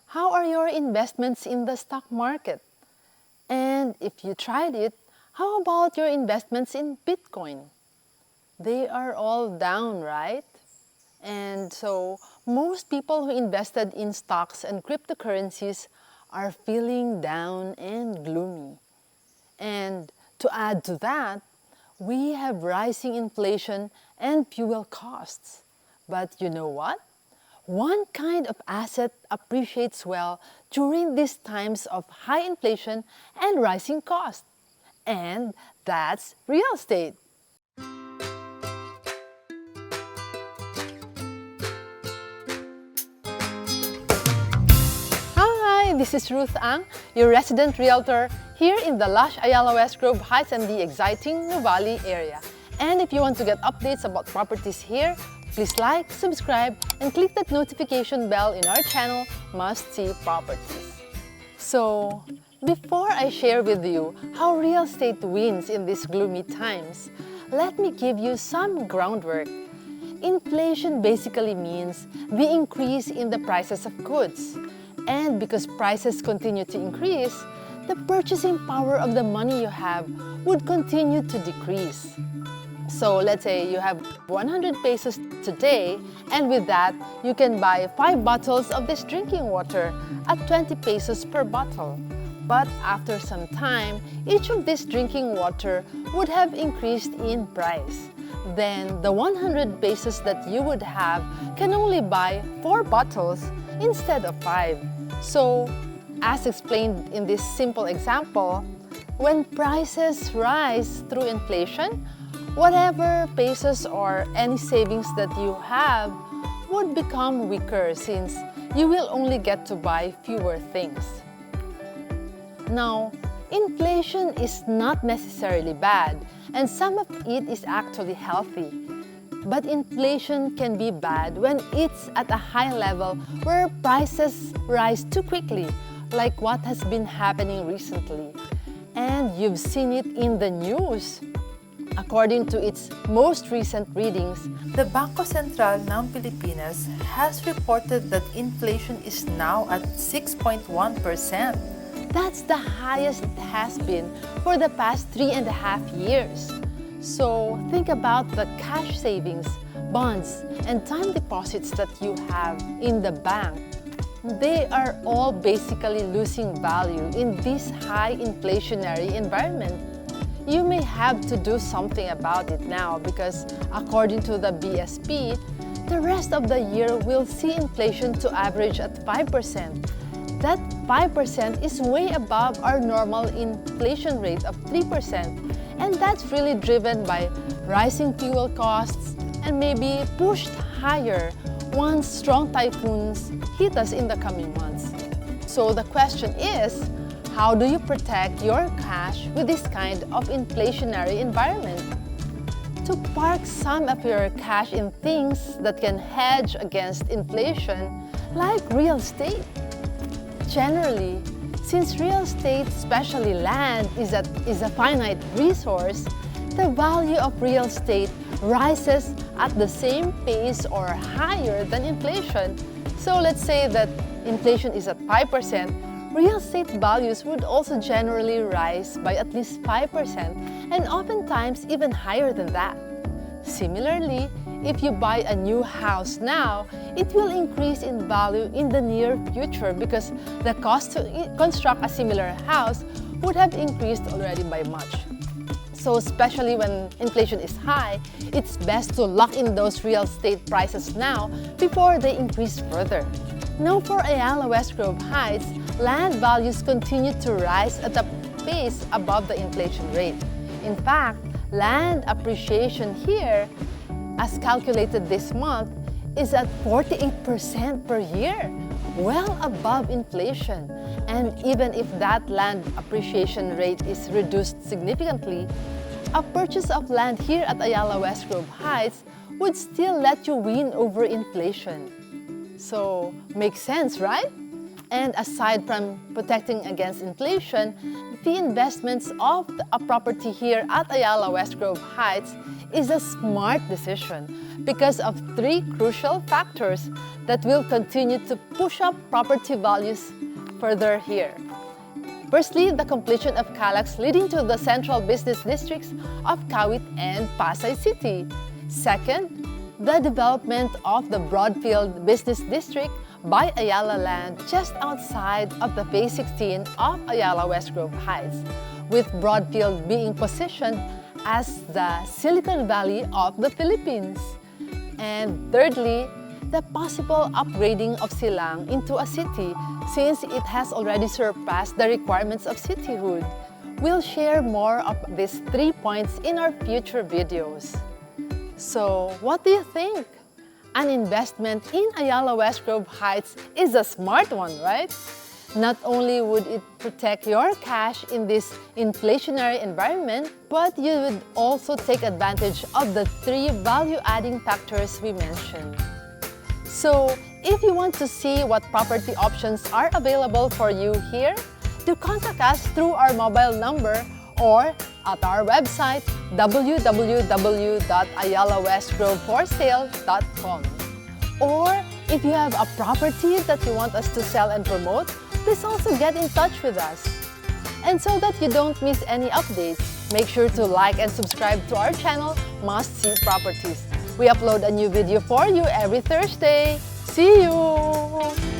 How are your investments in the stock market? And if you tried it, how about your investments in Bitcoin? They are all down, right? And so most people who invested in stocks and cryptocurrencies are feeling down and gloomy. And to add to that, we have rising inflation and fuel costs. But you know what? One kind of asset appreciates well during these times of high inflation and rising costs. And that's real estate. Hi, this is Ruth Ang, your resident realtor here in the lush Ayala Westgrove Heights and the exciting Nuvali area. And if you want to get updates about properties here, please like, subscribe, and click that notification bell in our channel, Must See Properties. So, before I share with you how real estate wins in these gloomy times, let me give you some groundwork. Inflation basically means the increase in the prices of goods. And because prices continue to increase, the purchasing power of the money you have would continue to decrease. So let's say you have 100 pesos today, and with that, you can buy 5 bottles of this drinking water at 20 pesos per bottle. But after some time, each of this drinking water would have increased in price. Then the 100 pesos that you would have can only buy 4 bottles instead of 5. So, as explained in this simple example, when prices rise through inflation, whatever pesos or any savings that you have would become weaker since you will only get to buy fewer things. Now, inflation is not necessarily bad, and some of it is actually healthy. But inflation can be bad when it's at a high level where prices rise too quickly, like what has been happening recently. And you've seen it in the news. According to its most recent readings, the Bangko Sentral ng Pilipinas has reported that inflation is now at 6.1%. That's the highest it has been for the past 3.5 years. So think about the cash savings, bonds, and time deposits that you have in the bank. They are all basically losing value in this high inflationary environment. You may have to do something about it now because according to the BSP, the rest of the year will see inflation to average at 5%. That 5% is way above our normal inflation rate of 3%, and that's really driven by rising fuel costs and maybe pushed higher once strong typhoons hit us in the coming months. So the question is, how do you protect your cash with this kind of inflationary environment? To park some of your cash in things that can hedge against inflation, like real estate. Generally, since real estate, especially land, is a finite resource, the value of real estate rises at the same pace or higher than inflation. So let's say that inflation is at 5%, real estate values would also generally rise by at least 5% and oftentimes even higher than that. Similarly, if you buy a new house now, it will increase in value in the near future because the cost to construct a similar house would have increased already by much. So especially when inflation is high, it's best to lock in those real estate prices now before they increase further. Now for Ayala Westgrove Heights, land values continue to rise at a pace above the inflation rate. In fact, land appreciation here, as calculated this month, is at 48% per year, well above inflation. And even if that land appreciation rate is reduced significantly, a purchase of land here at Ayala Westgrove Heights would still let you win over inflation. So, makes sense, right? And aside from protecting against inflation, the investments of a property here at Ayala Westgrove Heights is a smart decision because of three crucial factors that will continue to push up property values further here. Firstly, the completion of CALAX leading to the central business districts of Cavite and Pasay City. Second, the development of the Broadfield Business District by Ayala Land just outside of the Phase 16 of Ayala Westgrove Heights, with Broadfield being positioned as the Silicon Valley of the Philippines. And thirdly, the possible upgrading of Silang into a city since it has already surpassed the requirements of cityhood. We'll share more of these 3 points in our future videos. So, what do you think? An investment in Ayala Westgrove Heights is a smart one, right? Not only would it protect your cash in this inflationary environment, but you would also take advantage of the three value-adding factors we mentioned. So, if you want to see what property options are available for you here, do contact us through our mobile number or at our website www.ayalawestgroveforsale.com. Or if you have a property that you want us to sell and promote, please also get in touch with us. And so that you don't miss any updates, make sure to like and subscribe to our channel, Must See Properties. We upload a new video for you every Thursday. See you!